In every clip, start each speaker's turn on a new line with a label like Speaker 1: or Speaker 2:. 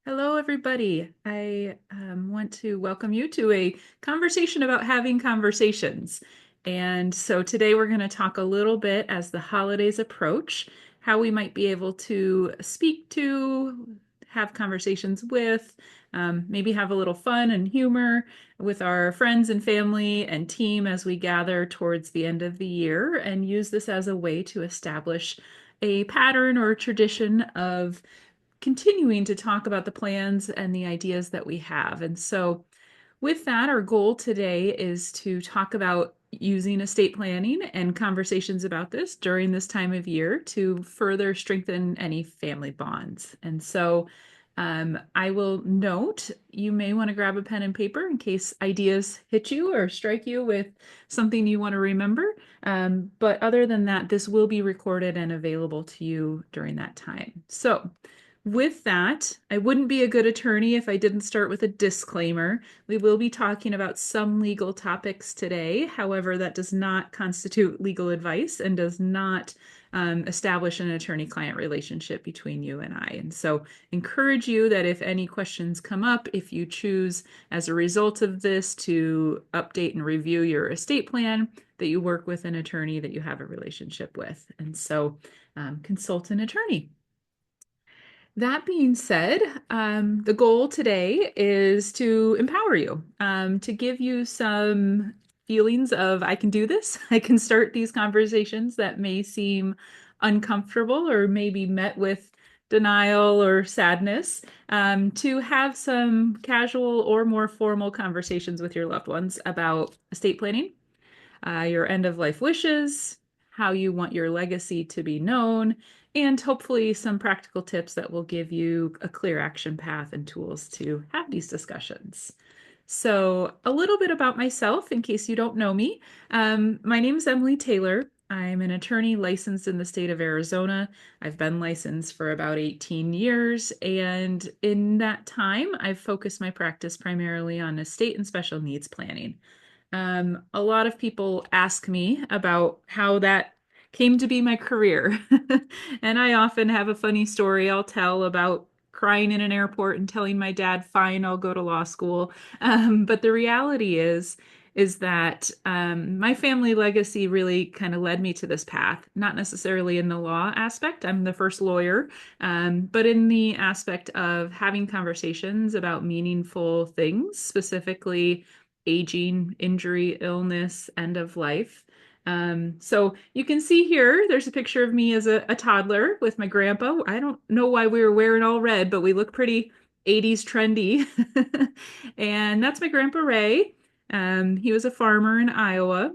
Speaker 1: Hello, everybody. I want to welcome you to a conversation about having conversations. And so today we're going to talk a little bit as the holidays approach, how we might be able to speak to, have conversations with, maybe have a little fun and humor with our friends and family and team as we gather towards the end of the year and use this as a way to establish a pattern or tradition of continuing to talk about the plans and the ideas that we have. And so, with that, our goal today is to talk about using estate planning and conversations about this during this time of year to further strengthen any family bonds. And so, I will note you may want to grab a pen and paper in case ideas hit you or strike you with something you want to remember. But other than that, this will be recorded and available to you during that time. So, with that, I wouldn't be a good attorney if I didn't start with a disclaimer. We will be talking about some legal topics today. However, that does not constitute legal advice and does not establish an attorney-client relationship between you and I. And so, encourage you that if any questions come up, if you choose as a result of this to update and review your estate plan, that you work with an attorney that you have a relationship with. And so, consult an attorney. That being said, the goal today is to empower you, to give you some feelings of I can do this. I can start these conversations that may seem uncomfortable or maybe met with denial or sadness, to have some casual or more formal conversations with your loved ones about estate planning, your end of life wishes, how you want your legacy to be known, and hopefully some practical tips that will give you a clear action path and tools to have these discussions. So, a little bit about myself in case you don't know me. My name is Emily Taylor. I'm an attorney licensed in the state of Arizona. I've been licensed for about 18 years, and in that time, I've focused my practice primarily on estate and special needs planning. A lot of people ask me about how that came to be my career. And I often have a funny story I'll tell about crying in an airport and telling my dad, fine, I'll go to law school. But the reality is that my family legacy really kind of led me to this path, not necessarily in the law aspect. I'm the first lawyer, but in the aspect of having conversations about meaningful things, specifically aging, injury, illness, end of life. So you can see here, there's a picture of me as a toddler with my grandpa. I don't know why we were wearing all red, but we look pretty 80s trendy. And that's my grandpa Ray. He was a farmer in Iowa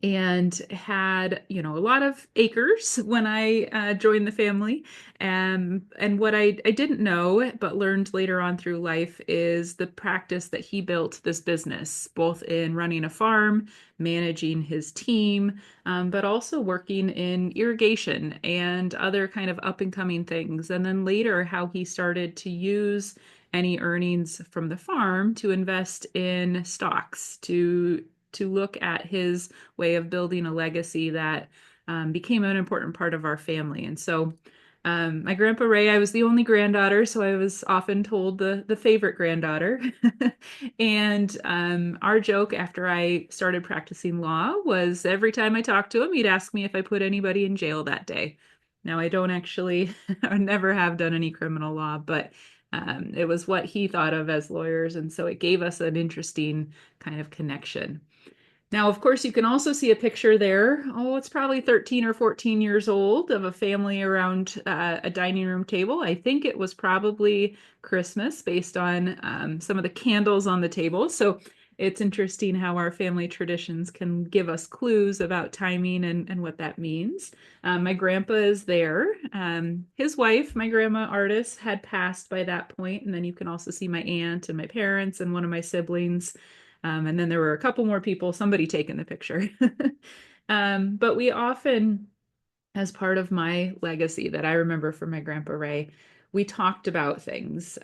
Speaker 1: and had, a lot of acres when I joined the family. And what I didn't know, but learned later on through life, is the practice that he built this business, both in running a farm, managing his team, but also working in irrigation and other kind of up and coming things. And then later, how he started to use any earnings from the farm to invest in stocks to look at his way of building a legacy that became an important part of our family. And so, my grandpa Ray, I was the only granddaughter, so I was often told the favorite granddaughter. And our joke after I started practicing law was every time I talked to him, he'd ask me if I put anybody in jail that day. Now, I don't actually, I never have done any criminal law, but it was what he thought of as lawyers. And so it gave us an interesting kind of connection. Now, of course, you can also see a picture there. Oh, it's probably 13 or 14 years old of a family around a dining room table. I think it was probably Christmas based on some of the candles on the table. So it's interesting how our family traditions can give us clues about timing and what that means. My grandpa is there. His wife, my grandma Artis, had passed by that point. And then you can also see my aunt and my parents and one of my siblings. And then there were a couple more people, somebody taking the picture. But we often, as part of my legacy that I remember from my grandpa Ray, we talked about things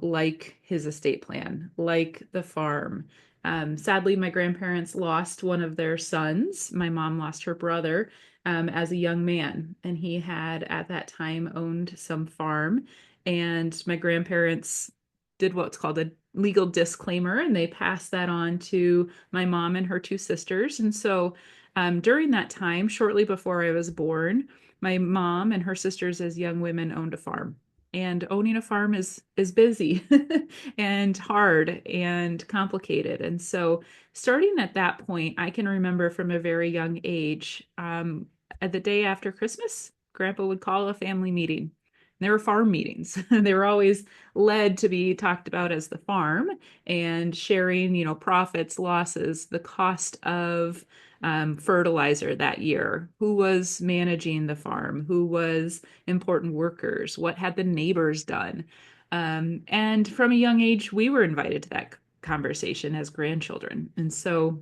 Speaker 1: like his estate plan, like the farm. Sadly, my grandparents lost one of their sons. My mom lost her brother as a young man. And he had at that time owned some farm. And my grandparents did what's called a legal disclaimer, and they passed that on to my mom and her two sisters. And so during that time, shortly before I was born, my mom and her sisters as young women owned a farm. And owning a farm is busy and hard and complicated. And so starting at that point, I can remember from a very young age, at the day after Christmas, Grandpa would call a family meeting. There were farm meetings. They were always led to be talked about as the farm and sharing, profits, losses, the cost of fertilizer that year, who was managing the farm, who was important workers, what had the neighbors done. And from a young age, we were invited to that conversation as grandchildren. And so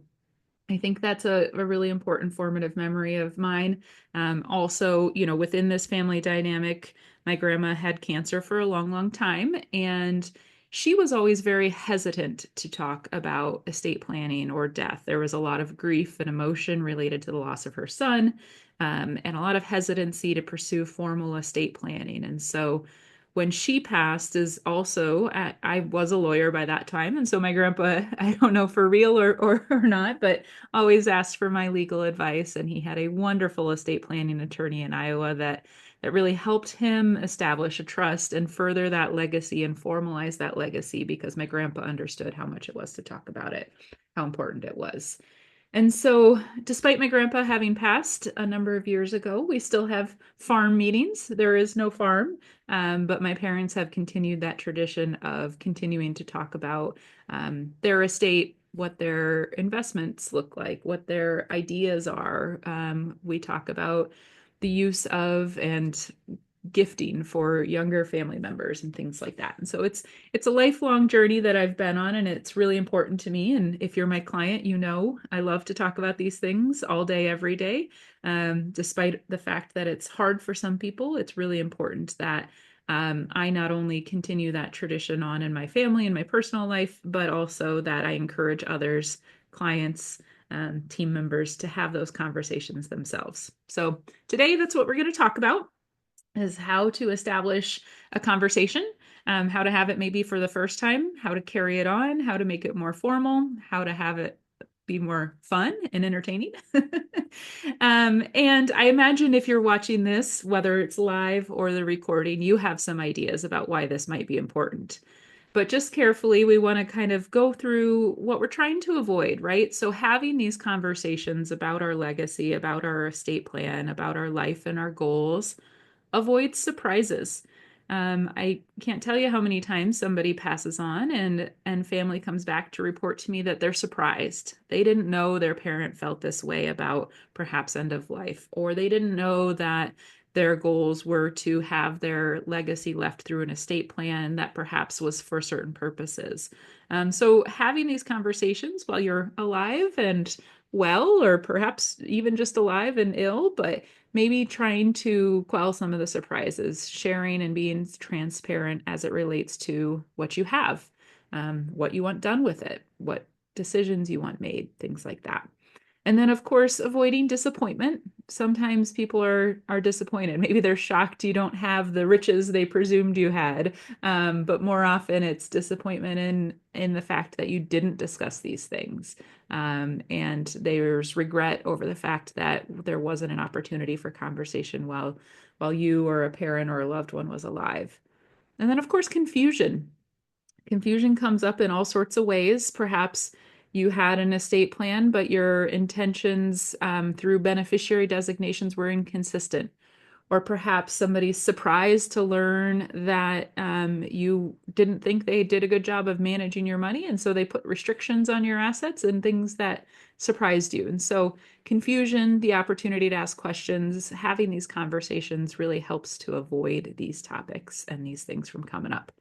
Speaker 1: I think that's a really important formative memory of mine. Also, within this family dynamic, my grandma had cancer for a long, long time, and she was always very hesitant to talk about estate planning or death. There was a lot of grief and emotion related to the loss of her son, and a lot of hesitancy to pursue formal estate planning. And so when she passed is also I was a lawyer by that time, and so my grandpa, I don't know for real or not, but always asked for my legal advice, and he had a wonderful estate planning attorney in Iowa that really helped him establish a trust and further that legacy and formalize that legacy, because my grandpa understood how much it was to talk about it, how important it was. And so, despite my grandpa having passed a number of years ago, we still have farm meetings. There is no farm, but my parents have continued that tradition of continuing to talk about their estate, what their investments look like, what their ideas are. We talk about the use of and gifting for younger family members and things like that. And so it's a lifelong journey that I've been on, and it's really important to me. And if you're my client, I love to talk about these things all day, every day. Despite the fact that it's hard for some people, it's really important that I not only continue that tradition on in my family and my personal life, but also that I encourage others, clients, team members to have those conversations themselves. So today, that's what we're going to talk about, is how to establish a conversation, how to have it maybe for the first time, how to carry it on, how to make it more formal, how to have it be more fun and entertaining. And I imagine if you're watching this, whether it's live or the recording, you have some ideas about why this might be important. But just carefully, we want to kind of go through what we're trying to avoid, right? So having these conversations about our legacy, about our estate plan, about our life and our goals, avoid surprises. I can't tell you how many times somebody passes on and family comes back to report to me that they're surprised. They didn't know their parent felt this way about perhaps end of life, or they didn't know that their goals were to have their legacy left through an estate plan that perhaps was for certain purposes. So having these conversations while you're alive and well, or perhaps even just alive and ill, but maybe trying to quell some of the surprises, sharing and being transparent as it relates to what you have, what you want done with it, what decisions you want made, things like that. And then, of course, avoiding disappointment. Sometimes people are disappointed. Maybe they're shocked you don't have the riches they presumed you had. But more often, it's disappointment in the fact that you didn't discuss these things. And there's regret over the fact that there wasn't an opportunity for conversation while you or a parent or a loved one was alive. And then, of course, confusion. Confusion comes up in all sorts of ways. Perhaps you had an estate plan, but your intentions through beneficiary designations were inconsistent. Or perhaps somebody's surprised to learn that you didn't think they did a good job of managing your money, and so they put restrictions on your assets and things that surprised you. And so confusion, the opportunity to ask questions, having these conversations really helps to avoid these topics and these things from coming up.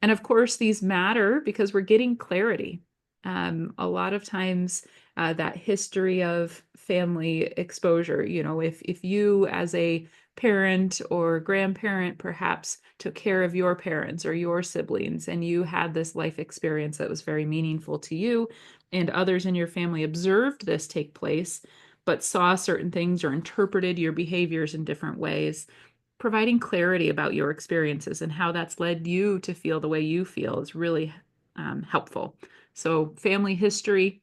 Speaker 1: And of course, these matter because we're getting clarity. A lot of times, that history of family exposure, if you as a parent or grandparent perhaps took care of your parents or your siblings, and you had this life experience that was very meaningful to you, and others in your family observed this take place, but saw certain things or interpreted your behaviors in different ways. Providing clarity about your experiences and how that's led you to feel the way you feel is really helpful. So, family history,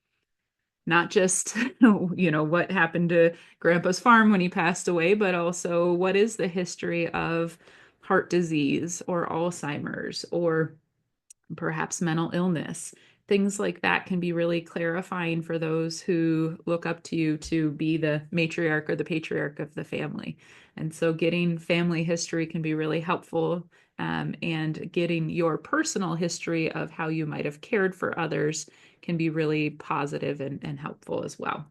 Speaker 1: not just what happened to grandpa's farm when he passed away, but also what is the history of heart disease or Alzheimer's or perhaps mental illness. Things like that can be really clarifying for those who look up to you to be the matriarch or the patriarch of the family. And so getting family history can be really helpful, and getting your personal history of how you might have cared for others can be really positive and helpful as well.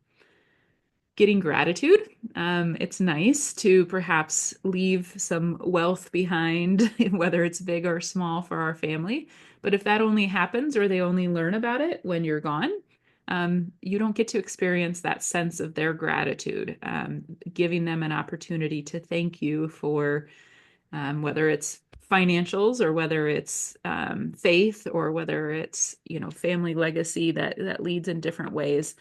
Speaker 1: Getting gratitude. It's nice to perhaps leave some wealth behind, whether it's big or small for our family. But if that only happens or they only learn about it when you're gone, you don't get to experience that sense of their gratitude, giving them an opportunity to thank you for whether it's financials or whether it's faith or whether it's family legacy that leads in different ways.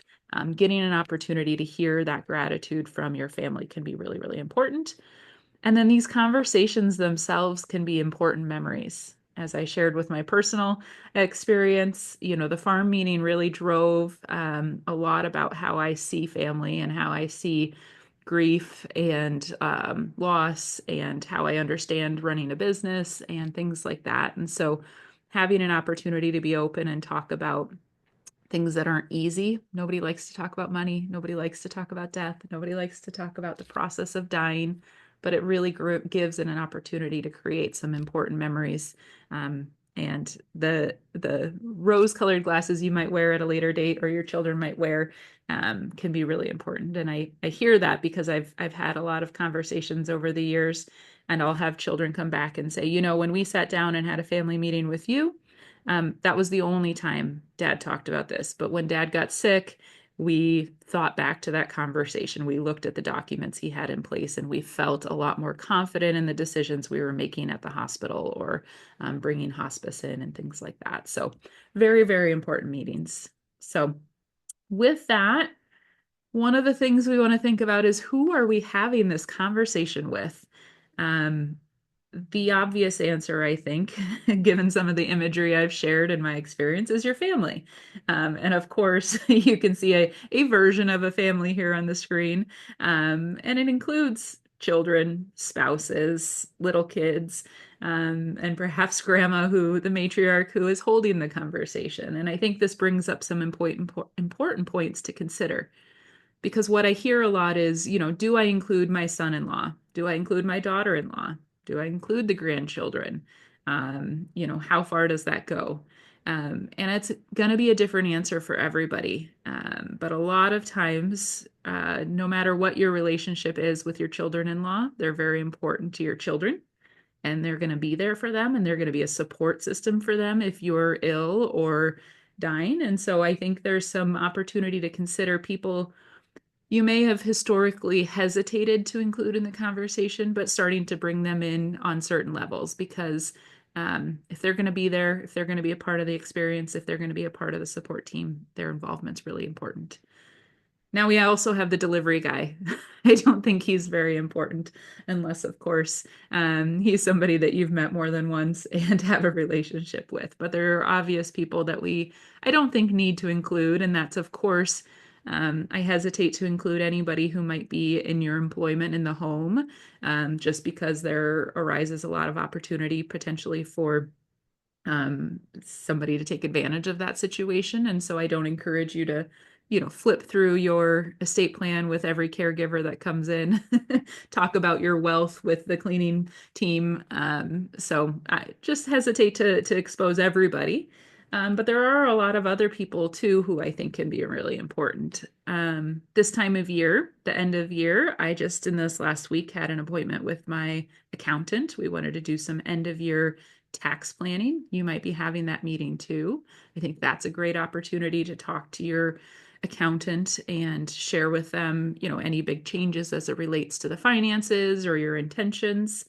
Speaker 1: Getting an opportunity to hear that gratitude from your family can be really, really important. And then these conversations themselves can be important memories. As I shared with my personal experience, the farm meeting really drove a lot about how I see family and how I see grief and loss and how I understand running a business and things like that. And so having an opportunity to be open and talk about things that aren't easy. Nobody likes to talk about money. Nobody likes to talk about death. Nobody likes to talk about the process of dying, but it really gives it an opportunity to create some important memories. And the rose-colored glasses you might wear at a later date or your children might wear can be really important. And I hear that because I've had a lot of conversations over the years, and I'll have children come back and say, when we sat down and had a family meeting with you, that was the only time Dad talked about this. But when Dad got sick, we thought back to that conversation. We looked at the documents he had in place, and we felt a lot more confident in the decisions we were making at the hospital or bringing hospice in and things like that. So, very, very important meetings. So, with that, one of the things we want to think about is who are we having this conversation with? Um, the obvious answer, I think, given some of the imagery I've shared in my experience, is your family. And of course, you can see a version of a family here on the screen. And it includes children, spouses, little kids, and perhaps grandma, the matriarch, who is holding the conversation. And I think this brings up some important points to consider. Because what I hear a lot is, do I include my son-in-law? Do I include my daughter-in-law? Do I include the grandchildren? How far does that go? And it's going to be a different answer for everybody. But a lot of times, no matter what your relationship is with your children-in-law, they're very important to your children. And they're going to be there for them, and they're going to be a support system for them if you're ill or dying. And so I think there's some opportunity to consider people you may have historically hesitated to include in the conversation, but starting to bring them in on certain levels because if they're going to be there, if they're going to be a part of the experience, if they're going to be a part of the support team, their involvement's really important. Now we also have the delivery guy. I don't think he's very important unless, of course, he's somebody that you've met more than once and have a relationship with. But there are obvious people that I don't think need to include, and that's, of course, I hesitate to include anybody who might be in your employment in the home, just because there arises a lot of opportunity potentially for somebody to take advantage of that situation. And so I don't encourage you to, flip through your estate plan with every caregiver that comes in, talk about your wealth with the cleaning team. So I just hesitate to expose everybody. But there are a lot of other people too who I think can be really important. This time of year, the end of year, I just in this last week had an appointment with my accountant. We wanted to do some end of year tax planning. You might be having that meeting too. I think that's a great opportunity to talk to your accountant and share with them, any big changes as it relates to the finances or your intentions.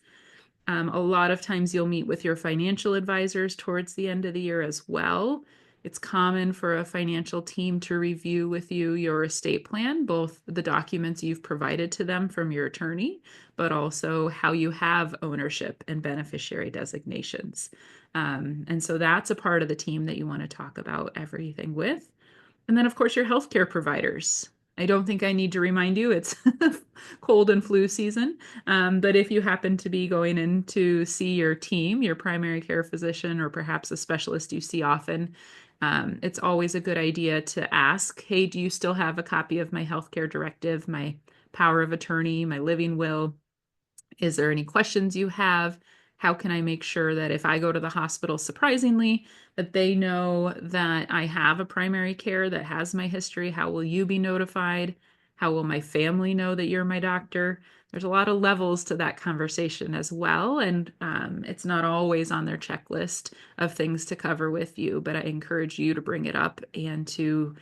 Speaker 1: A lot of times you'll meet with your financial advisors towards the end of the year as well. It's common for a financial team to review with you your estate plan, both the documents you've provided to them from your attorney, but also how you have ownership and beneficiary designations. And so that's a part of the team that you want to talk about everything with. And then, of course, your healthcare providers. I don't think I need to remind you it's cold and flu season. But if you happen to be going in to see your team, your primary care physician, or perhaps a specialist you see often, it's always a good idea to ask, hey, do you still have a copy of my healthcare directive, my power of attorney, my living will? Is there any questions you have? How can I make sure that if I go to the hospital, surprisingly, that they know that I have a primary care that has my history? How will you be notified? How will my family know that you're my doctor? There's a lot of levels to that conversation as well. And it's not always on their checklist of things to cover with you, but I encourage you to bring it up and to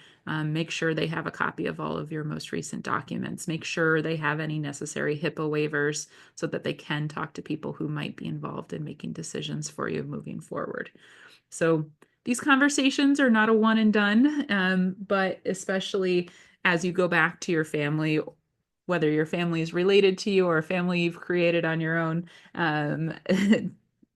Speaker 1: make sure they have a copy of all of your most recent documents. Make sure they have any necessary HIPAA waivers so that they can talk to people who might be involved in making decisions for you moving forward. So these conversations are not a one and done, but especially as you go back to your family, whether your family is related to you or a family you've created on your own, um,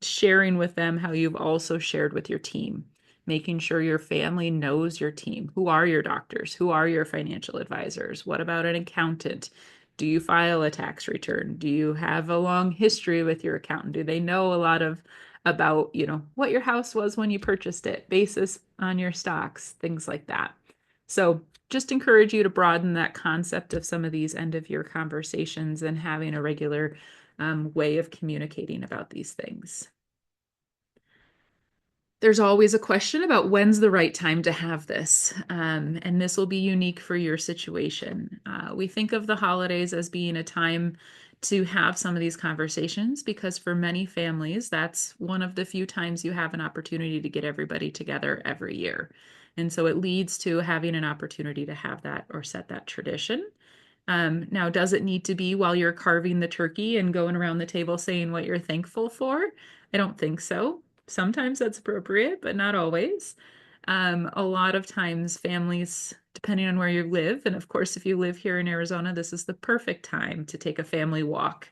Speaker 1: sharing with them how you've also shared with your team, making sure your family knows your team. Who are your doctors? Who are your financial advisors? What about an accountant? Do you file a tax return? Do you have a long history with your accountant? Do they know a lot of about, what your house was when you purchased it, basis on your stocks, things like that. So just encourage you to broaden that concept of some of these end of year conversations and having a regular way of communicating about these things. There's always a question about when's the right time to have this, and this will be unique for your situation. We think of the holidays as being a time to have some of these conversations because for many families, that's one of the few times you have an opportunity to get everybody together every year. And so it leads to having an opportunity to have that or set that tradition. Now, does it need to be while you're carving the turkey and going around the table saying what you're thankful for? I don't think so. Sometimes that's appropriate, but not always. A lot of times, families, depending on where you live, and of course, if you live here in Arizona, this is the perfect time to take a family walk,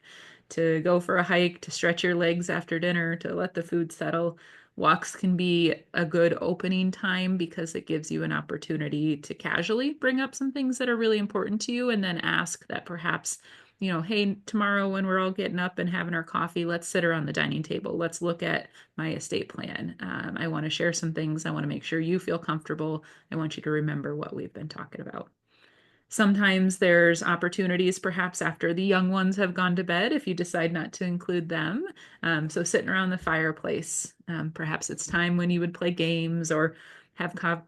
Speaker 1: to go for a hike, to stretch your legs after dinner, to let the food settle. Walks can be a good opening time because it gives you an opportunity to casually bring up some things that are really important to you and then ask that perhaps, hey, tomorrow when we're all getting up and having our coffee, let's sit around the dining table. Let's look at my estate plan. I want to share some things. I want to make sure you feel comfortable. I want you to remember what we've been talking about. Sometimes there's opportunities, perhaps after the young ones have gone to bed, if you decide not to include them. So sitting around the fireplace, perhaps it's time when you would play games or have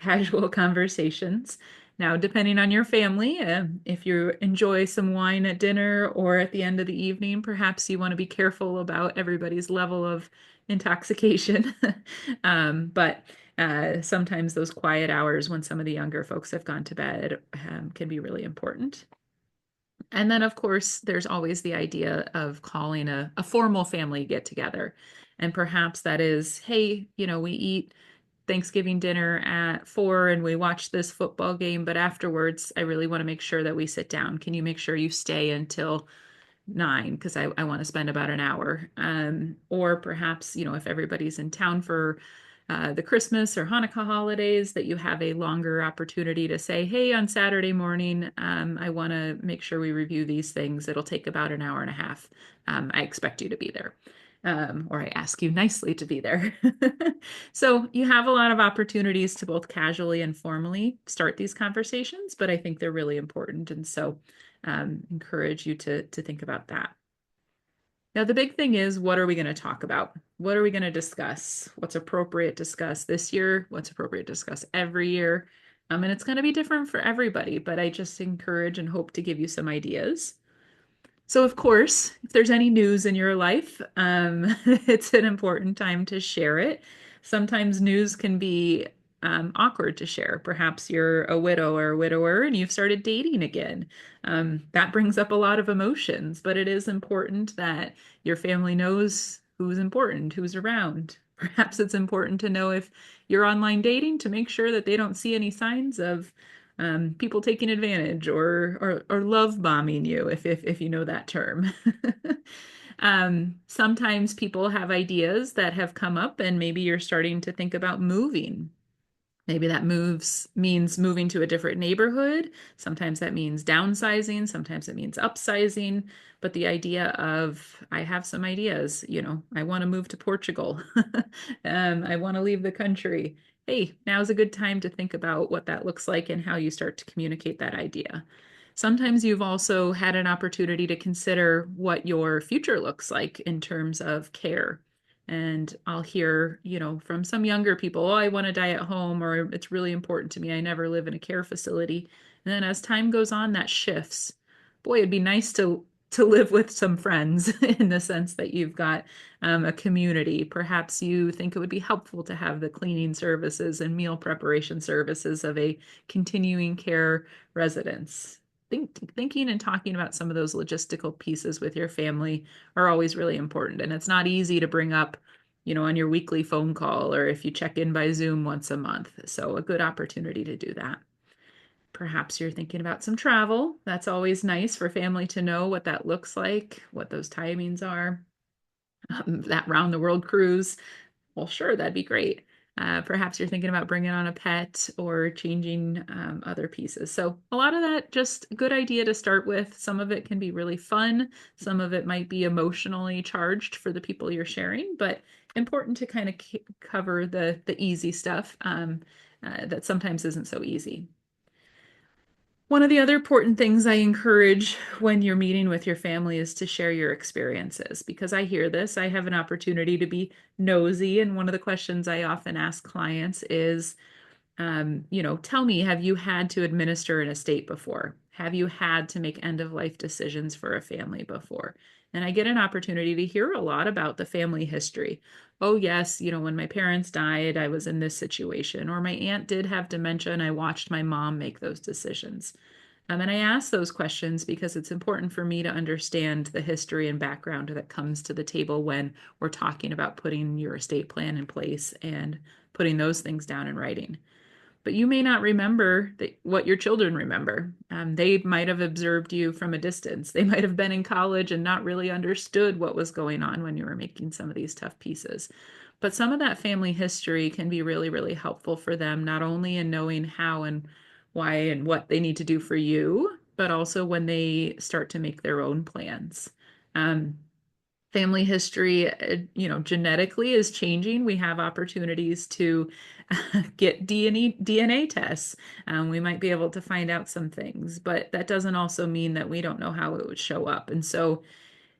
Speaker 1: casual conversations. Now, depending on your family, if you enjoy some wine at dinner or at the end of the evening, perhaps you want to be careful about everybody's level of intoxication. But sometimes those quiet hours when some of the younger folks have gone to bed can be really important. And then, of course, there's always the idea of calling a formal family get together. And perhaps that is, hey, we eat Thanksgiving dinner at 4 and we watch this football game, but afterwards, I really want to make sure that we sit down. Can you make sure you stay until 9 because I want to spend about an hour. Or perhaps, if everybody's in town for the Christmas or Hanukkah holidays, that you have a longer opportunity to say, hey, on Saturday morning, I want to make sure we review these things. It'll take about an hour and a half. I expect you to be there. Or I ask you nicely to be there. So you have a lot of opportunities to both casually and formally start these conversations, but I think they're really important. And so encourage you to think about that. Now, the big thing is, what are we going to talk about? What are we going to discuss? What's appropriate to discuss this year? What's appropriate to discuss every year? And it's going to be different for everybody, but I just encourage and hope to give you some ideas. So, of course, if there's any news in your life, it's an important time to share it. Sometimes news can be awkward to share. Perhaps you're a widow or a widower and you've started dating again. That brings up a lot of emotions, but it is important that your family knows who's important, who's around. Perhaps it's important to know if you're online dating to make sure that they don't see any signs of people taking advantage or love bombing you, if you know that term. Sometimes people have ideas that have come up, and maybe you're starting to think about moving. Maybe that moves means moving to a different neighborhood. Sometimes that means downsizing. Sometimes it means upsizing. But the idea of, I have some ideas, I want to move to Portugal. I want to leave the country. Hey, now's a good time to think about what that looks like and how you start to communicate that idea. Sometimes you've also had an opportunity to consider what your future looks like in terms of care. And I'll hear, from some younger people, oh, I want to die at home, or it's really important to me. I never live in a care facility. And then as time goes on, that shifts. Boy, it'd be nice to live with some friends in the sense that you've got a community. Perhaps you think it would be helpful to have the cleaning services and meal preparation services of a continuing care residence. Thinking and talking about some of those logistical pieces with your family are always really important. And it's not easy to bring up, on your weekly phone call or if you check in by Zoom once a month. So a good opportunity to do that. Perhaps you're thinking about some travel. That's always nice for family to know what that looks like, what those timings are. That round the world cruise. Well, sure, that'd be great. Perhaps you're thinking about bringing on a pet or changing other pieces. So a lot of that, just a good idea to start with. Some of it can be really fun. Some of it might be emotionally charged for the people you're sharing, but important to kind of cover the easy stuff that sometimes isn't so easy. One of the other important things I encourage when you're meeting with your family is to share your experiences because I hear this. I have an opportunity to be nosy. And one of the questions I often ask clients is, tell me, have you had to administer an estate before? Have you had to make end of life decisions for a family before? And I get an opportunity to hear a lot about the family history. Oh, yes, when my parents died, I was in this situation, or my aunt did have dementia and I watched my mom make those decisions. And I ask those questions because it's important for me to understand the history and background that comes to the table when we're talking about putting your estate plan in place and putting those things down in writing. But you may not remember what your children remember. They might have observed you from a distance. They might have been in college and not really understood what was going on when you were making some of these tough pieces. But some of that family history can be really, really helpful for them, not only in knowing how and why and what they need to do for you, but also when they start to make their own plans. Um, Family history, genetically is changing. We have opportunities to get DNA tests. We might be able to find out some things, but that doesn't also mean that we don't know how it would show up. And so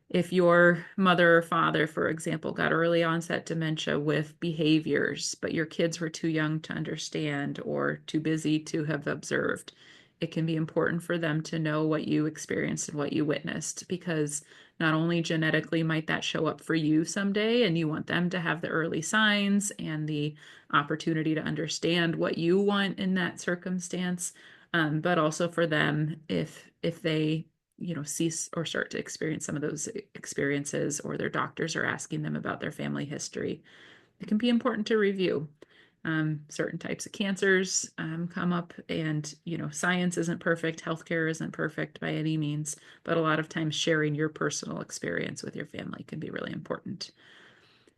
Speaker 1: if your mother or father, for example, got early onset dementia with behaviors, but your kids were too young to understand or too busy to have observed, it can be important for them to know what you experienced and what you witnessed because not only genetically might that show up for you someday, and you want them to have the early signs and the opportunity to understand what you want in that circumstance, but also for them if they cease or start to experience some of those experiences or their doctors are asking them about their family history. It can be important to review. Certain types of cancers come up, and science isn't perfect, healthcare isn't perfect by any means, but a lot of times sharing your personal experience with your family can be really important.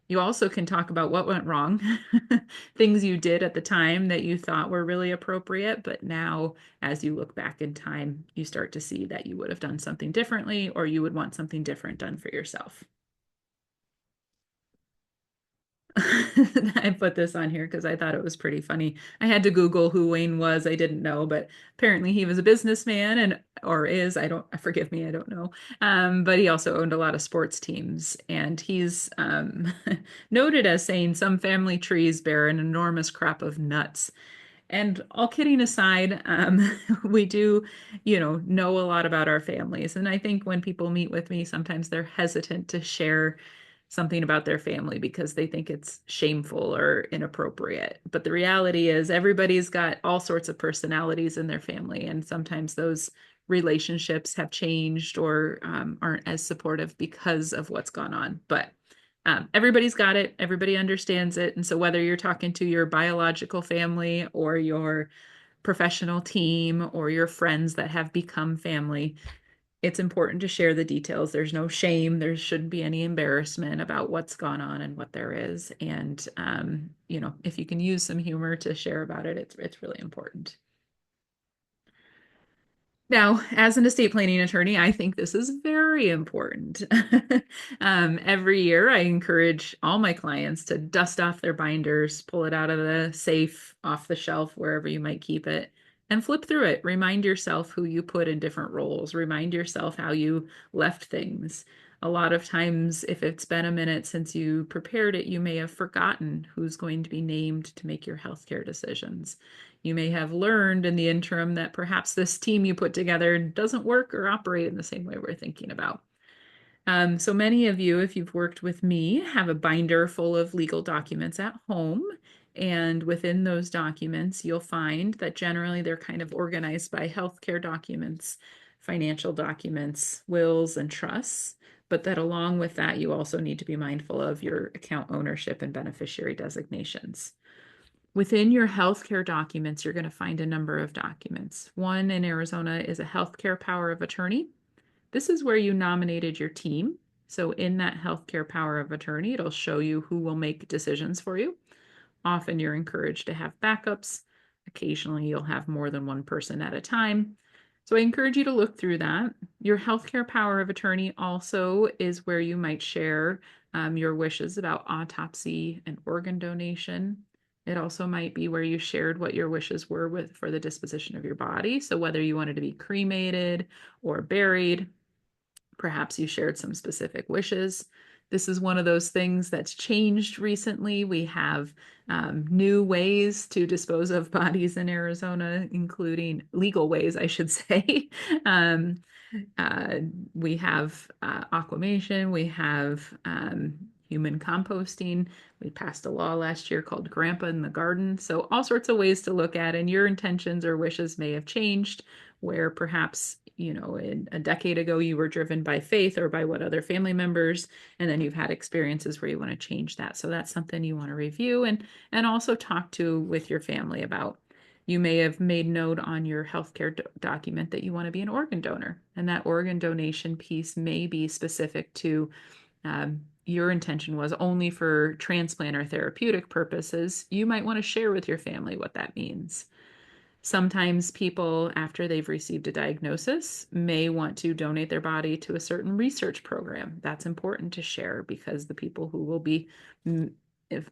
Speaker 1: You also can talk about what went wrong, things you did at the time that you thought were really appropriate, but now as you look back in time, you start to see that you would have done something differently or you would want something different done for yourself. I put this on here because I thought it was pretty funny. I had to Google who Wayne was. I didn't know, but apparently he was a businessman and or is, I don't, forgive me, I don't know. But he also owned a lot of sports teams and he's noted as saying some family trees bear an enormous crop of nuts. And all kidding aside, we do, know a lot about our families. And I think when people meet with me, sometimes they're hesitant to share something about their family because they think it's shameful or inappropriate. But the reality is, everybody's got all sorts of personalities in their family. And sometimes those relationships have changed or aren't as supportive because of what's gone on. But Everybody's got it, everybody understands it. And so whether you're talking to your biological family or your professional team or your friends that have become family, it's important to share the details. There's no shame. There shouldn't be any embarrassment about what's gone on and what there is. And if you can use some humor to share about it, it's really important. Now, as an estate planning attorney, I think this is very important. Every year, I encourage all my clients to dust off their binders, pull it out of the safe, off the shelf, wherever you might keep it, and flip through it. Remind yourself who you put in different roles. Remind yourself how you left things. A lot of times, if it's been a minute since you prepared it, you may have forgotten who's going to be named to make your healthcare decisions. You may have learned in the interim that perhaps this team you put together doesn't work or operate in the same way we're thinking about. So many of you, if you've worked with me, have a binder full of legal documents at home. And within those documents, you'll find that generally they're kind of organized by healthcare documents, financial documents, wills, and trusts. But that along with that, you also need to be mindful of your account ownership and beneficiary designations. Within your healthcare documents, you're going to find a number of documents. One in Arizona is a healthcare power of attorney. This is where you nominated your team. So in that healthcare power of attorney, it'll show you who will make decisions for you. Often you're encouraged to have backups. Occasionally you'll have more than one person at a time. So I encourage you to look through that. Your healthcare power of attorney also is where you might share your wishes about autopsy and organ donation. It also might be where you shared what your wishes were for the disposition of your body. So whether you wanted to be cremated or buried, perhaps you shared some specific wishes. This is one of those things that's changed recently. We have new ways to dispose of bodies in Arizona, including legal ways, I should say. um, uh, we have aquamation, we have human composting. We passed a law last year called Grandpa in the Garden. So, all sorts of ways to look at, and your intentions or wishes may have changed, where perhaps, in a decade ago, you were driven by faith or by what other family members, and then you've had experiences where you want to change that. So, that's something you want to review and also talk to with your family about. You may have made note on your healthcare document that you want to be an organ donor, and that organ donation piece may be specific to your intention was only for transplant or therapeutic purposes. You might want to share with your family what that means. Sometimes people, after they've received a diagnosis, may want to donate their body to a certain research program. That's important to share because the people who will be if,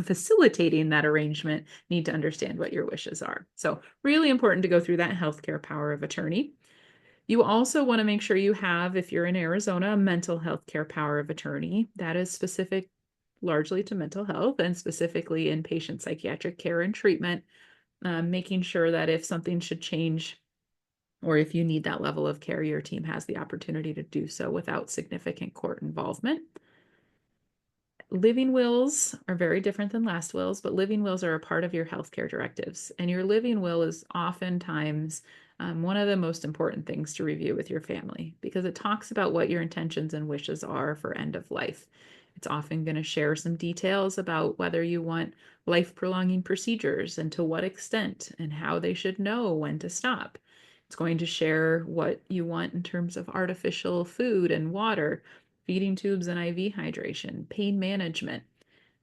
Speaker 1: facilitating that arrangement need to understand what your wishes are. So, really important to go through that healthcare power of attorney. You also want to make sure you have, if you're in Arizona, a mental health care power of attorney that is specific largely to mental health and specifically inpatient psychiatric care and treatment, making sure that if something should change or if you need that level of care, your team has the opportunity to do so without significant court involvement. Living wills are very different than last wills, but living wills are a part of your healthcare directives. And your living will is oftentimes one of the most important things to review with your family because it talks about what your intentions and wishes are for end of life. It's often going to share some details about whether you want life prolonging procedures and to what extent and how they should know when to stop. It's going to share what you want in terms of artificial food and water, feeding tubes and IV hydration, pain management.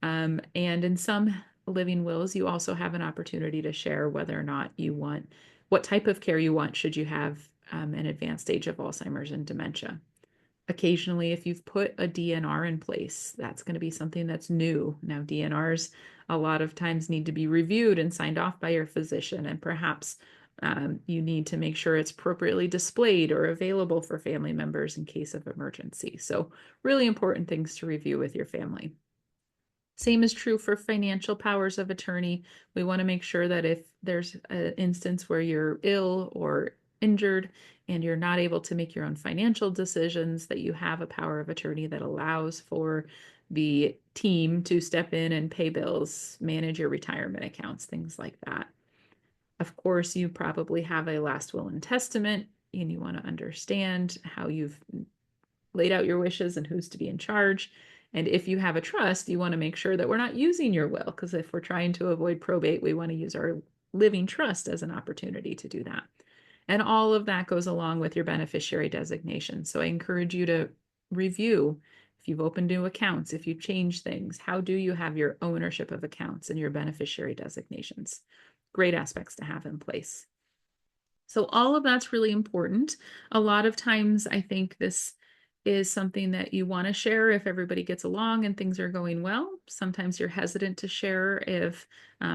Speaker 1: And in some living wills, you also have an opportunity to share whether or not you want, what type of care you want should you have an advanced stage of Alzheimer's and dementia. Occasionally, if you've put a DNR in place, that's going to be something that's new. Now, DNRs a lot of times need to be reviewed and signed off by your physician, and perhaps you need to make sure it's appropriately displayed or available for family members in case of emergency. So, really important things to review with your family. Same is true for financial powers of attorney. We want to make sure that if there's an instance where you're ill or injured and you're not able to make your own financial decisions, that you have a power of attorney that allows for the team to step in and pay bills, manage your retirement accounts, things like that. Of course, you probably have a last will and testament, and you want to understand how you've laid out your wishes and who's to be in charge. And if you have a trust, you want to make sure that we're not using your will, because if we're trying to avoid probate, we want to use our living trust as an opportunity to do that. And all of that goes along with your beneficiary designation. So I encourage you to review if you've opened new accounts, if you've changed things, how do you have your ownership of accounts and your beneficiary designations? Great aspects to have in place. So all of that's really important. A lot of times I think this is something that you want to share if everybody gets along and things are going well. Sometimes you're hesitant to share if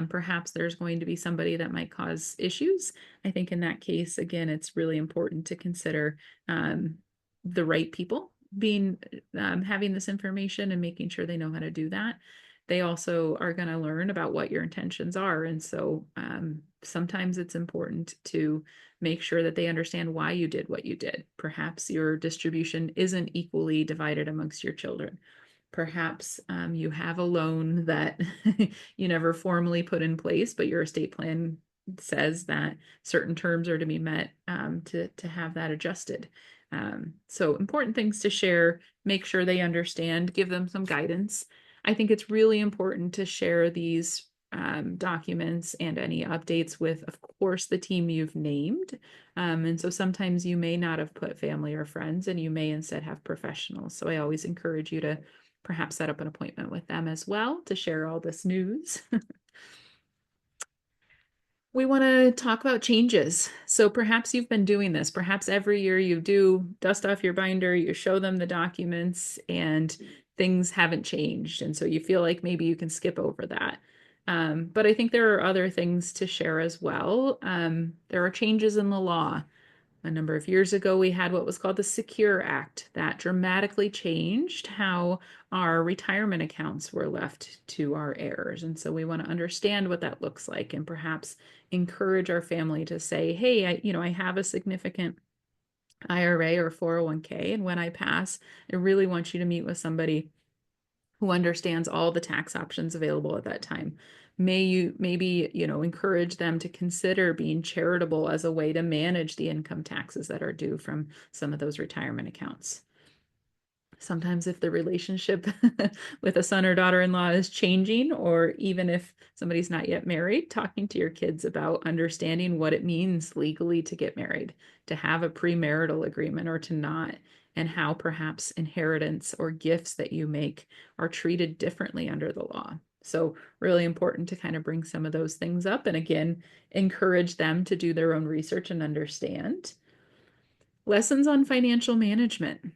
Speaker 1: perhaps there's going to be somebody that might cause issues. I think in that case, again, it's really important to consider the right people being having this information and making sure they know how to do that. They also are going to learn about what your intentions are. And so sometimes it's important to make sure that they understand why you did what you did. Perhaps your distribution isn't equally divided amongst your children. Perhaps you have a loan that you never formally put in place, but your estate plan says that certain terms are to be met to have that adjusted. So important things to share, make sure they understand, give them some guidance. I think it's really important to share these documents and any updates with, of course, the team you've named. And so sometimes you may not have put family or friends, and you may instead have professionals. So I always encourage you to perhaps set up an appointment with them as well to share all this news. We want to talk about changes. So perhaps you've been doing this. Perhaps every year you do dust off your binder, you show them the documents, and things haven't changed. And so you feel like maybe you can skip over that. But I think there are other things to share as well. There are changes in the law. A number of years ago, we had what was called the Secure Act that dramatically changed how our retirement accounts were left to our heirs. And so we want to understand what that looks like and perhaps encourage our family to say, hey, I have a significant IRA or 401k, and when I pass, I really want you to meet with somebody who understands all the tax options available at that time. Maybe encourage them to consider being charitable as a way to manage the income taxes that are due from some of those retirement accounts. Sometimes if the relationship with a son or daughter-in-law is changing, or even if somebody's not yet married, talking to your kids about understanding what it means legally to get married, to have a premarital agreement or to not, and how perhaps inheritance or gifts that you make are treated differently under the law. So really important to kind of bring some of those things up and again, encourage them to do their own research and understand. Lessons on financial management.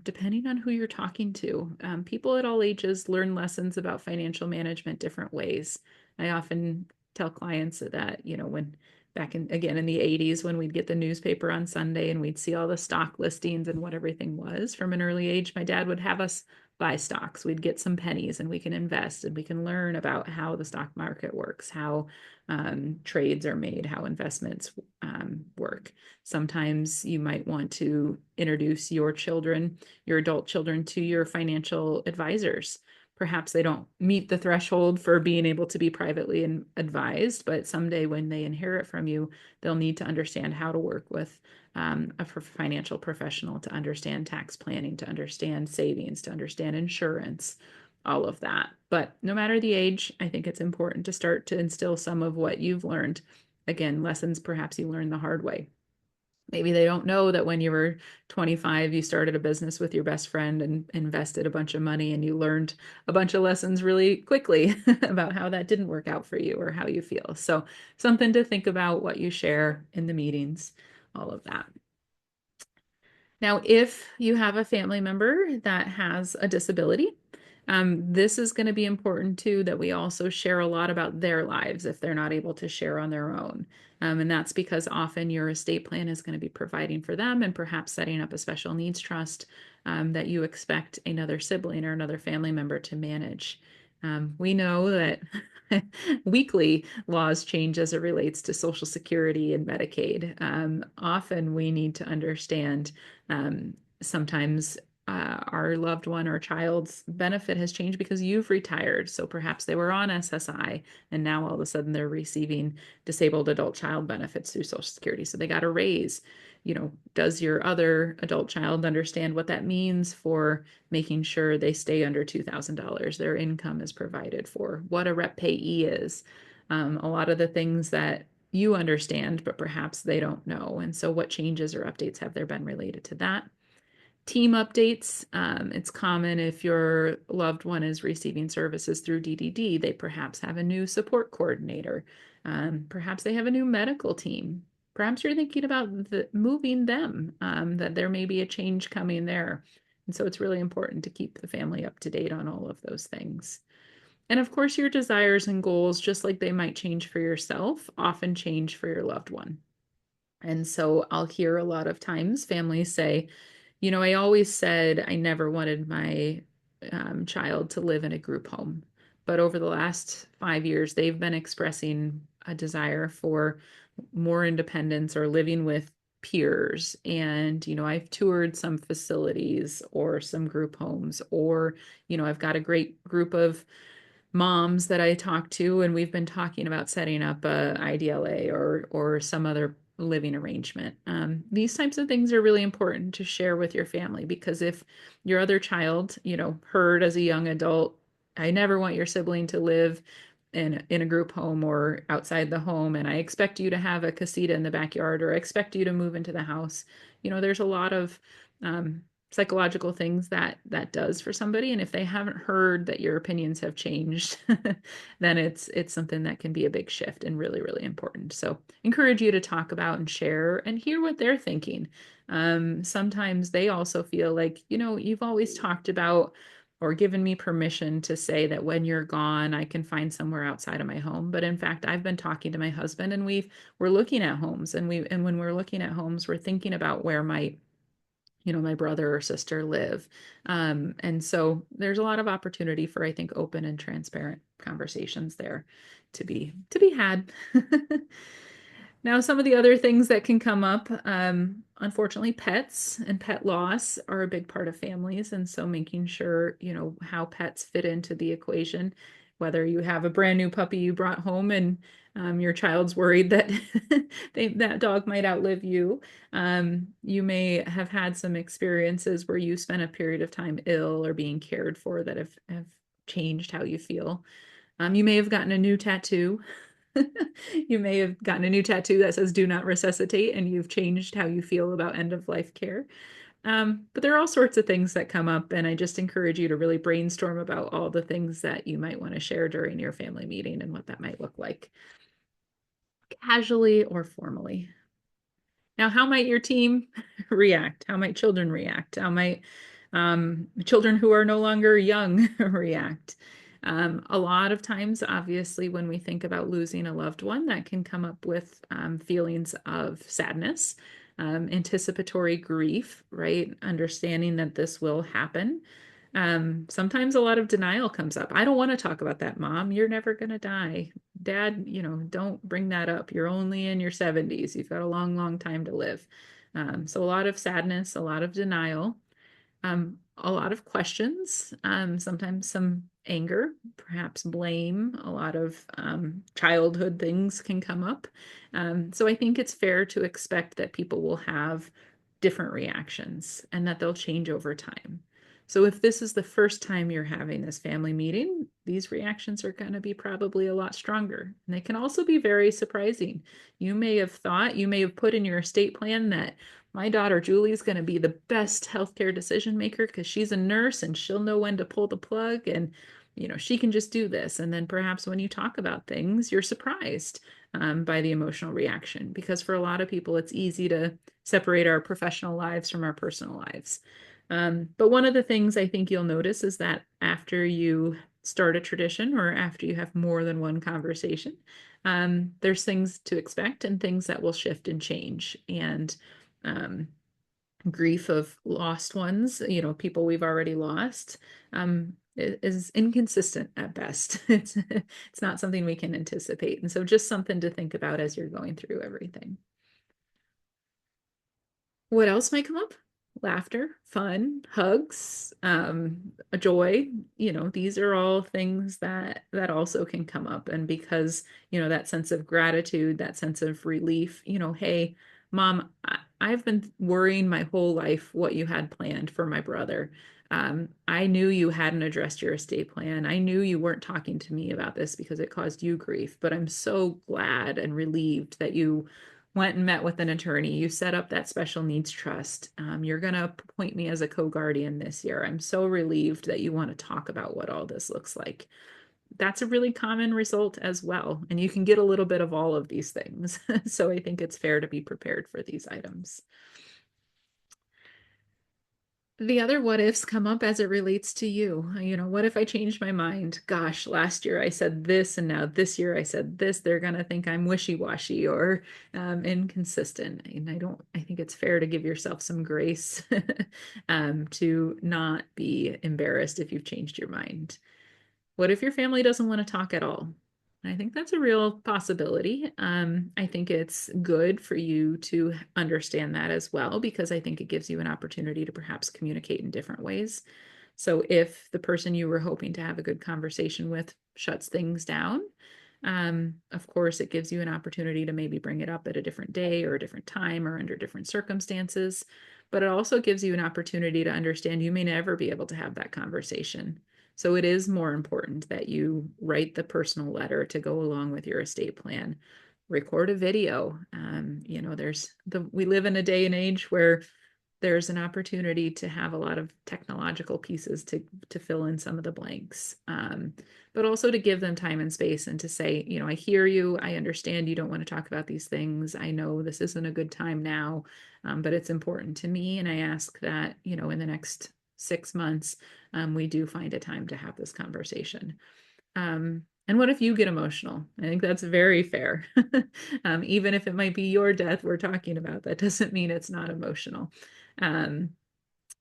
Speaker 1: Depending on who you're talking to, people at all ages learn lessons about financial management different ways. I often tell clients that, when back in the 80s, when we'd get the newspaper on Sunday and we'd see all the stock listings and what everything was from an early age, my dad would have us buy stocks. We'd get some pennies and we can invest and we can learn about how the stock market works, how trades are made, how investments work. Sometimes you might want to introduce your children, your adult children, to your financial advisors. Perhaps they don't meet the threshold for being able to be privately advised, but someday when they inherit from you, they'll need to understand how to work with a financial professional, to understand tax planning, to understand savings, to understand insurance, all of that. But no matter the age, I think it's important to start to instill some of what you've learned. Again, lessons perhaps you learned the hard way. Maybe they don't know that when you were 25, you started a business with your best friend and invested a bunch of money, and you learned a bunch of lessons really quickly about how that didn't work out for you or how you feel. So something to think about, what you share in the meetings, all of that. Now, if you have a family member that has a disability, this is going to be important too, that we also share a lot about their lives if they're not able to share on their own. And that's because often your estate plan is going to be providing for them and perhaps setting up a special needs trust that you expect another sibling or another family member to manage. We know that weekly laws change as it relates to Social Security and Medicaid. Often we need to understand sometimes our loved one or child's benefit has changed because you've retired. So perhaps they were on SSI and now all of a sudden they're receiving disabled adult child benefits through Social Security. So they got a raise. does your other adult child understand what that means for making sure they stay under $2,000, their income is provided for, what a rep payee is, a lot of the things that you understand, but perhaps they don't know. And so what changes or updates have there been related to that? Team updates. It's common if your loved one is receiving services through DDD, they perhaps have a new support coordinator. Perhaps they have a new medical team. Perhaps you're thinking about moving them, that there may be a change coming there. And so it's really important to keep the family up to date on all of those things. And of course, your desires and goals, just like they might change for yourself, often change for your loved one. And so I'll hear a lot of times families say, I always said I never wanted my child to live in a group home. But over the last 5 years, they've been expressing a desire for more independence or living with peers. And, I've toured some facilities or some group homes, or, I've got a great group of moms that I talk to, and we've been talking about setting up a IDLA or some other living arrangement. These types of things are really important to share with your family, because if your other child, heard as a young adult, I never want your sibling to live in a group home or outside the home, and I expect you to have a casita in the backyard, or I expect you to move into the house. There's a lot of psychological things that does for somebody, and if they haven't heard that your opinions have changed, then it's something that can be a big shift and really, really important. So encourage you to talk about and share and hear what they're thinking. Sometimes they also feel like, you've always talked about or given me permission to say that when you're gone, I can find somewhere outside of my home. But in fact, I've been talking to my husband, and we're looking at homes, and when we're looking at homes, we're thinking about where my brother or sister live. And so there's a lot of opportunity for, I think, open and transparent conversations there to be had. Now, some of the other things that can come up, unfortunately, pets and pet loss are a big part of families. And so making sure, how pets fit into the equation, whether you have a brand new puppy you brought home and your child's worried that that dog might outlive you. You may have had some experiences where you spent a period of time ill or being cared for that have changed how you feel. You may have gotten a new tattoo. You may have gotten a new tattoo that says "Do not resuscitate," and you've changed how you feel about end of life care. But there are all sorts of things that come up, and I just encourage you to really brainstorm about all the things that you might want to share during your family meeting and what that might look like, casually or formally. Now, how might your team react? How might children react? How might children who are no longer young react? A lot of times, obviously, when we think about losing a loved one, that can come up with feelings of sadness, anticipatory grief, right? Understanding that this will happen. Sometimes a lot of denial comes up. I don't want to talk about that, Mom. You're never going to die. Dad, don't bring that up. You're only in your 70s. You've got a long, long time to live. So a lot of sadness, a lot of denial, a lot of questions, sometimes some anger, perhaps blame, a lot of childhood things can come up. So I think it's fair to expect that people will have different reactions and that they'll change over time. So if this is the first time you're having this family meeting, these reactions are going to be probably a lot stronger. And they can also be very surprising. You may have put in your estate plan that my daughter Julie is going to be the best healthcare decision maker because she's a nurse and she'll know when to pull the plug, and she can just do this. And then perhaps when you talk about things, you're surprised by the emotional reaction, because for a lot of people, it's easy to separate our professional lives from our personal lives. But one of the things I think you'll notice is that after you start a tradition or after you have more than one conversation, there's things to expect and things that will shift and change. And grief of lost ones, people we've already lost, is inconsistent at best. It's not something we can anticipate. And so just something to think about as you're going through everything. What else might come up? Laughter, fun, hugs, a joy. These are all things that also can come up. And because, that sense of gratitude, that sense of relief, hey, Mom, I've been worrying my whole life what you had planned for my brother. I knew you hadn't addressed your estate plan. I knew you weren't talking to me about this because it caused you grief, but I'm so glad and relieved that you went and met with an attorney. You set up that special needs trust. You're going to appoint me as a co-guardian this year. I'm so relieved that you want to talk about what all this looks like. That's a really common result as well. And you can get a little bit of all of these things. So I think it's fair to be prepared for these items. The other what ifs come up as it relates to you. What if I changed my mind? Gosh, last year I said this, and now this year I said this. They're going to think I'm wishy-washy or inconsistent. And I think it's fair to give yourself some grace to not be embarrassed if you've changed your mind. What if your family doesn't want to talk at all? I think that's a real possibility. I think it's good for you to understand that as well, because I think it gives you an opportunity to perhaps communicate in different ways. So if the person you were hoping to have a good conversation with shuts things down, of course, it gives you an opportunity to maybe bring it up at a different day or a different time or under different circumstances. But it also gives you an opportunity to understand you may never be able to have that conversation. So it is more important that you write the personal letter to go along with your estate plan. Record a video. We live in a day and age where there's an opportunity to have a lot of technological pieces to fill in some of the blanks, but also to give them time and space and to say, I hear you, I understand you don't want to talk about these things. I know this isn't a good time now, but it's important to me, and I ask that in the next 6 months, we do find a time to have this conversation. And what if you get emotional? I think that's very fair. Even if it might be your death we're talking about, that doesn't mean it's not emotional. Um,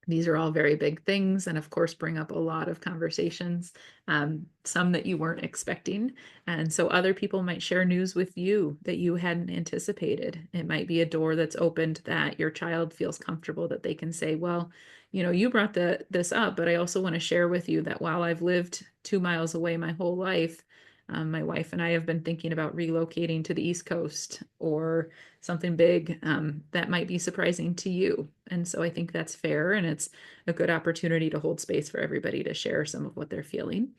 Speaker 1: these are all very big things, and of course, bring up a lot of conversations, some that you weren't expecting. And so, other people might share news with you that you hadn't anticipated. It might be a door that's opened that your child feels comfortable that they can say, well, you brought this up, but I also want to share with you that while I've lived 2 miles away my whole life, my wife and I have been thinking about relocating to the East Coast or something big that might be surprising to you. And so I think that's fair, and it's a good opportunity to hold space for everybody to share some of what they're feeling.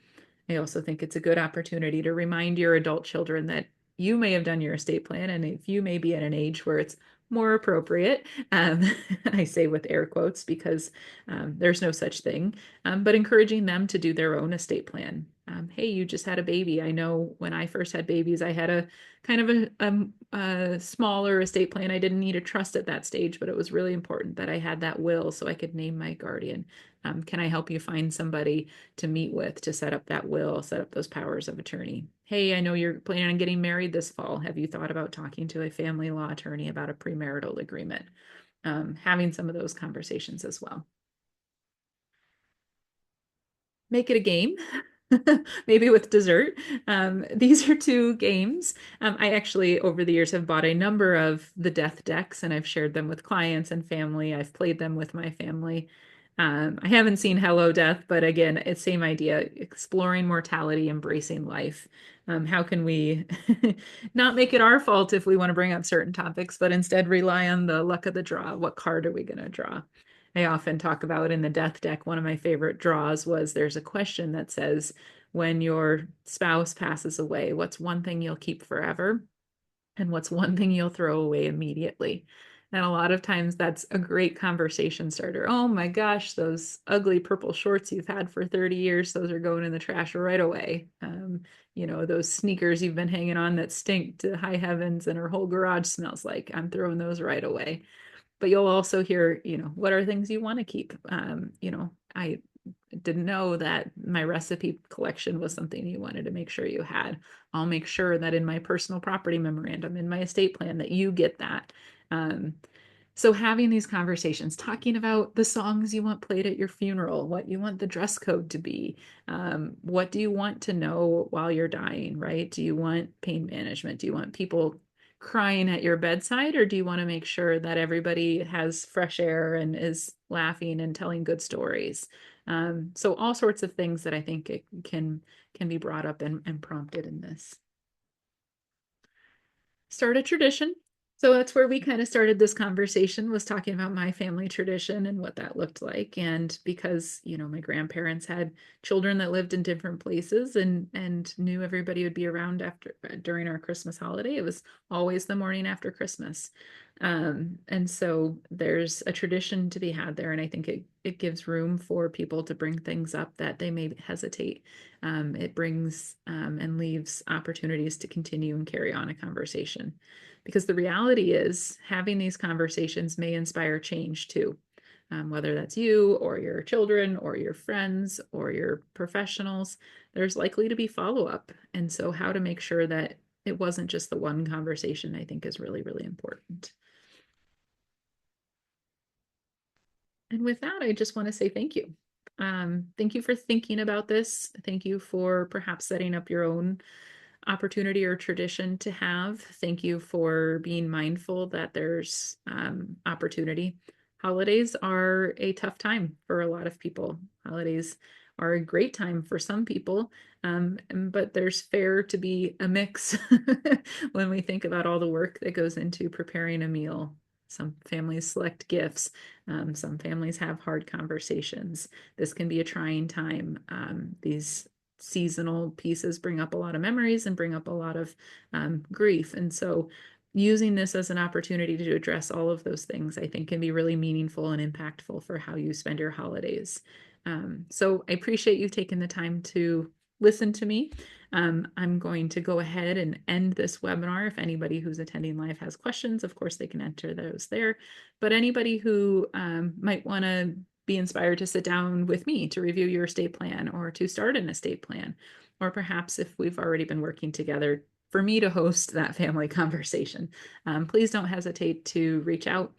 Speaker 1: I also think it's a good opportunity to remind your adult children that you may have done your estate plan, and if you may be at an age where it's more appropriate, I say with air quotes because there's no such thing, but encouraging them to do their own estate plan. Hey, you just had a baby. I know when I first had babies, I had a kind of a smaller estate plan. I didn't need a trust at that stage, but it was really important that I had that will so I could name my guardian. Can I help you find somebody to meet with to set up that will, set up those powers of attorney? Hey, I know you're planning on getting married this fall. Have you thought about talking to a family law attorney about a premarital agreement? Having some of those conversations as well. Make it a game. Maybe with dessert. These are two games. I actually, over the years, have bought a number of the death decks and I've shared them with clients and family. I've played them with my family. I haven't seen Hello Death, but again, it's same idea, exploring mortality, embracing life. How can we not make it our fault if we want to bring up certain topics, but instead rely on the luck of the draw? What card are we going to draw? I often talk about in the death deck, one of my favorite draws was there's a question that says, when your spouse passes away, what's one thing you'll keep forever? And what's one thing you'll throw away immediately? And a lot of times that's a great conversation starter. Oh my gosh, those ugly purple shorts you've had for 30 years, those are going in the trash right away. Those sneakers you've been hanging on that stink to high heavens and our whole garage smells like, I'm throwing those right away. But you'll also hear, what are things you want to keep? I didn't know that my recipe collection was something you wanted to make sure you had. I'll make sure that in my personal property memorandum, in my estate plan, that you get that. So having these conversations, talking about the songs you want played at your funeral, what you want the dress code to be, what do you want to know while you're dying, right? Do you want pain management? Do you want people crying at your bedside, or do you want to make sure that everybody has fresh air and is laughing and telling good stories? So all sorts of things that I think it can be brought up and prompted in this. Start a tradition. So that's where we kind of started this conversation, was talking about my family tradition and what that looked like. And because, my grandparents had children that lived in different places and knew everybody would be around after during our Christmas holiday, it was always the morning after Christmas. And so there's a tradition to be had there, and I think it gives room for people to bring things up that they may hesitate. It brings and leaves opportunities to continue and carry on a conversation. Because the reality is, having these conversations may inspire change too. Whether that's you or your children or your friends or your professionals, there's likely to be follow up. And so, how to make sure that it wasn't just the one conversation, I think is really, really important. And with that, I just want to say thank you. Thank you for thinking about this. Thank you for perhaps setting up your own opportunity or tradition to have. Thank you for being mindful that there's opportunity. Holidays are a tough time for a lot of people. Holidays are a great time for some people, but there's fair to be a mix when we think about all the work that goes into preparing a meal. Some families select gifts. Some families have hard conversations. This can be a trying time. These seasonal pieces bring up a lot of memories and bring up a lot of grief. And so using this as an opportunity to address all of those things, I think can be really meaningful and impactful for how you spend your holidays. So I appreciate you taking the time to listen to me. I'm going to go ahead and end this webinar. If anybody who's attending live has questions, of course, they can enter those there. But anybody who might want to be inspired to sit down with me to review your estate plan or to start an estate plan, or perhaps if we've already been working together, for me to host that family conversation. Please don't hesitate to reach out,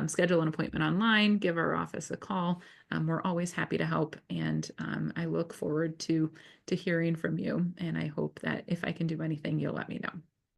Speaker 1: schedule an appointment online, give our office a call. We're always happy to help, and I look forward to hearing from you. And I hope that if I can do anything, you'll let me know.